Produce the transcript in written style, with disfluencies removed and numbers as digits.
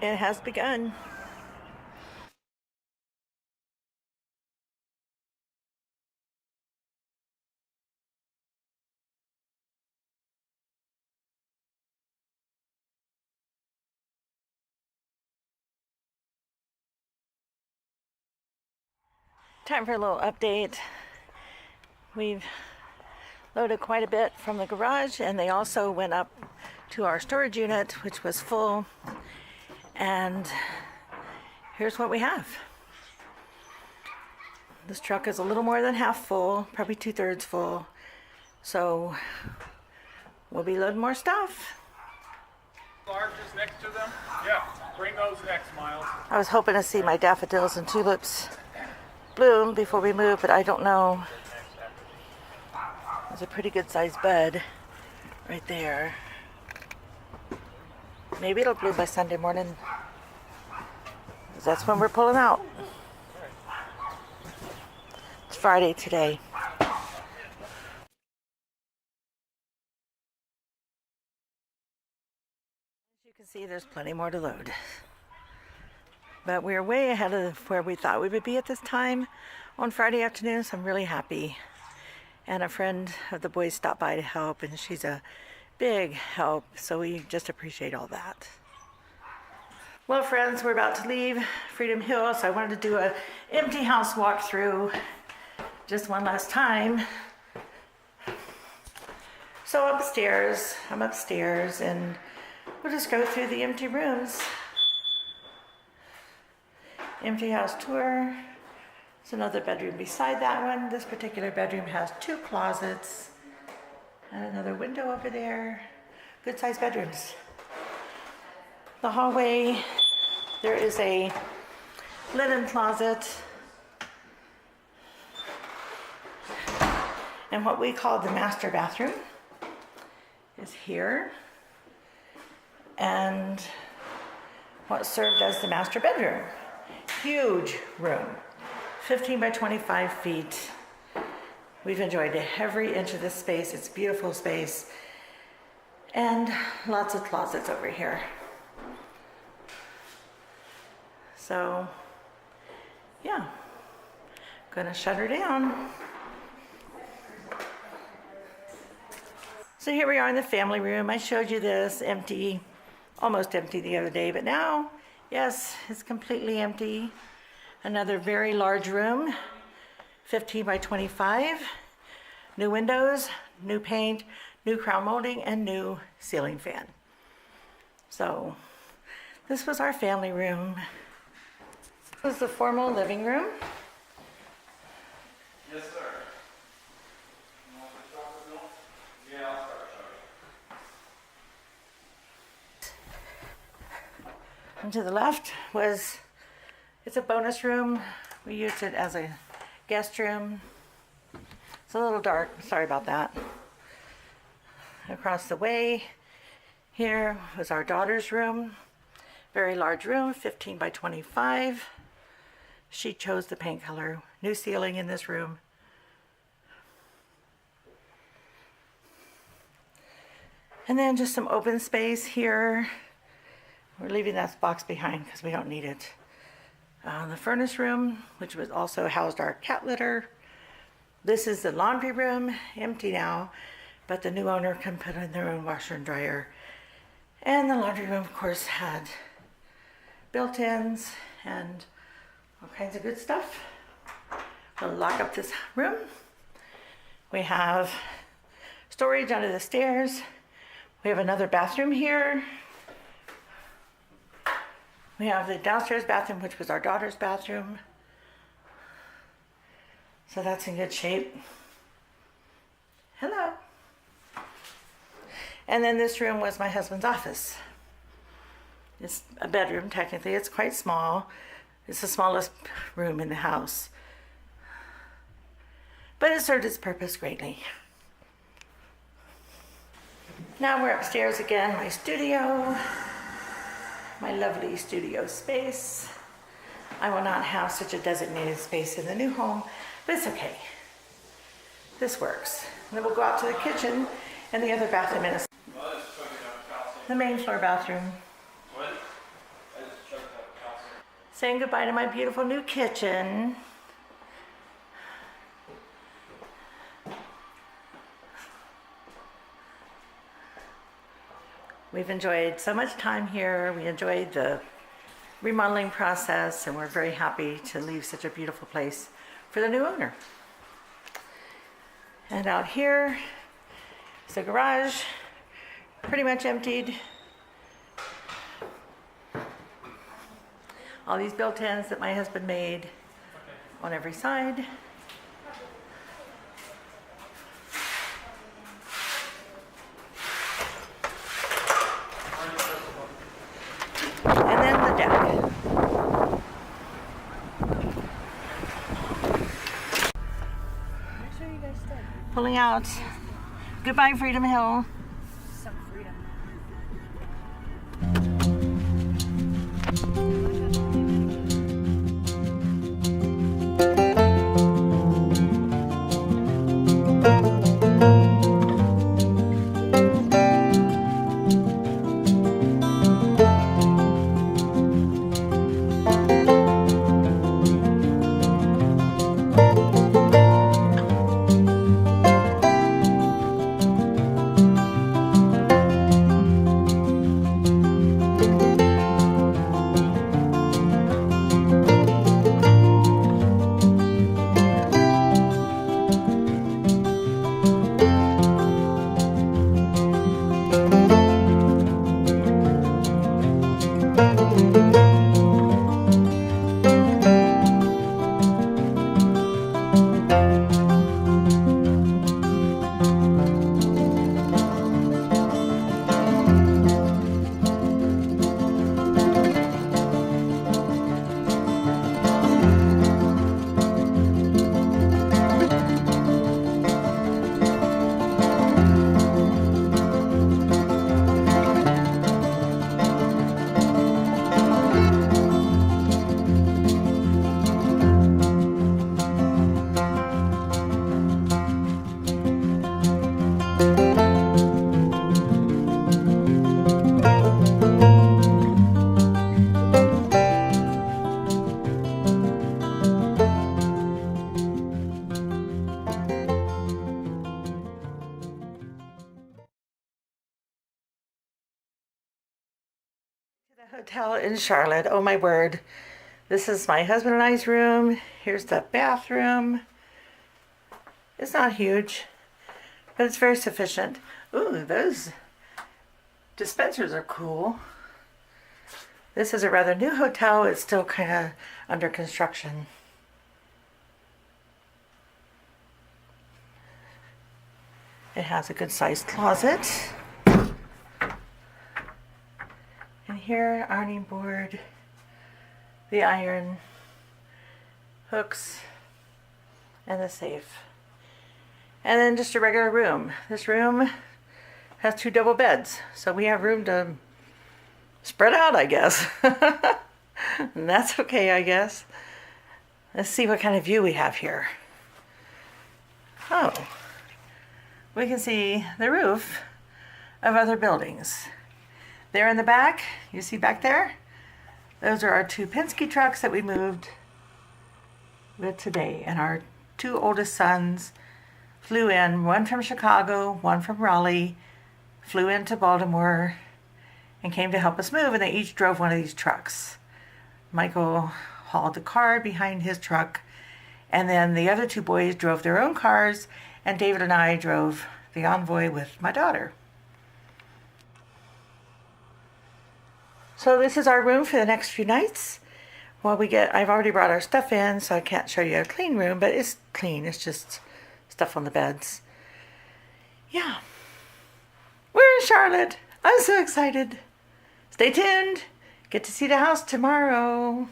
It has begun. Time for a little update. We've loaded quite a bit from the garage, and they also went up to our storage unit, which was full. And here's what we have. This truck is a little more than half full, probably 2/3 full. So we'll be loading more stuff. Larges next to them? Yeah, bring those next, Miles. I was hoping to see my daffodils and tulips bloom before we move, but I don't know. There's a pretty good sized bud right there. Maybe it'll bloom by Sunday morning, 'cause that's when we're pulling out. It's Friday today. As you can see, there's plenty more to load. But we're way ahead of where we thought we would be at this time on Friday afternoon, so I'm really happy. And a friend of the boys stopped by to help, and she's a big help, so we just appreciate all that. Well, friends, we're about to leave Freedom Hill, so I wanted to do a empty house walkthrough just one last time. So I'm upstairs, and we'll just go through the empty rooms. Empty house tour. There's another bedroom beside that one. This particular bedroom has 2 closets and another window over there. Good sized bedrooms. The hallway, there is a linen closet and what we call the master bathroom is here, and what served as the master bedroom. Huge room, 15 by 25 feet. We've enjoyed every inch of this space. It's a beautiful space, and lots of closets over here. So yeah, gonna shut her down. So here we are in the family room. I showed you this empty, almost empty the other day, but now, yes, it's completely empty. Another very large room, 15 by 25. New windows, new paint, new crown molding, and new ceiling fan. So this was our family room. This was the formal living room. Yes, sir. You want the chocolate milk? Yeah, I'll start showing. And to the left was, it's a bonus room. We used it as a guest room. It's a little dark, sorry about that. Across the way here was our daughter's room. Very large room, 15 by 25. She chose the paint color. New ceiling in this room. And then just some open space here. We're leaving that box behind because we don't need it. The furnace room, which was also housed our cat litter. This is the laundry room, empty now, but the new owner can put in their own washer and dryer. And the laundry room, of course, had built-ins and all kinds of good stuff. We'll lock up this room. We have storage under the stairs. We have another bathroom here. We have the downstairs bathroom, which was our daughter's bathroom. So that's in good shape. Hello. And then this room was my husband's office. It's a bedroom, technically. It's quite small. It's the smallest room in the house. But it served its purpose greatly. Now we're upstairs again, my studio. My lovely studio space. I will not have such a designated space in the new home, but it's okay. This works. And then we'll go out to the kitchen and the other bathroom in a the main floor bathroom. What? Saying goodbye to my beautiful new kitchen. We've enjoyed so much time here. We enjoyed the remodeling process, and we're very happy to leave such a beautiful place for the new owner. And out here is the garage, pretty much emptied. All these built-ins that my husband made on every side. And then the deck. Pulling out. Goodbye, Freedom Hill. Some freedom. The hotel in Charlotte. Oh my word. This is my husband and I's room. Here's the bathroom. It's not huge, but it's very sufficient. Ooh, those dispensers are cool. This is a rather new hotel. It's still kind of under construction. It has a good sized closet. And here, ironing board, the iron, hooks, and the safe. And then just a regular room. This room has 2 double beds, so we have room to spread out, I guess. And that's okay, I guess. Let's see what kind of view we have here. Oh, we can see the roof of other buildings. There in the back, you see back there? Those are our 2 Penske trucks that we moved with today. And our 2 oldest sons flew in, one from Chicago, one from Raleigh, flew into Baltimore and came to help us move, and they each drove one of these trucks. Michael hauled the car behind his truck, and then the other 2 boys drove their own cars, and David and I drove the Envoy with my daughter. So this is our room for the next few nights. While I've already brought our stuff in, so I can't show you a clean room, but it's clean. It's just stuff on the beds. Yeah. We're in Charlotte. I'm so excited. Stay tuned. Get to see the house tomorrow.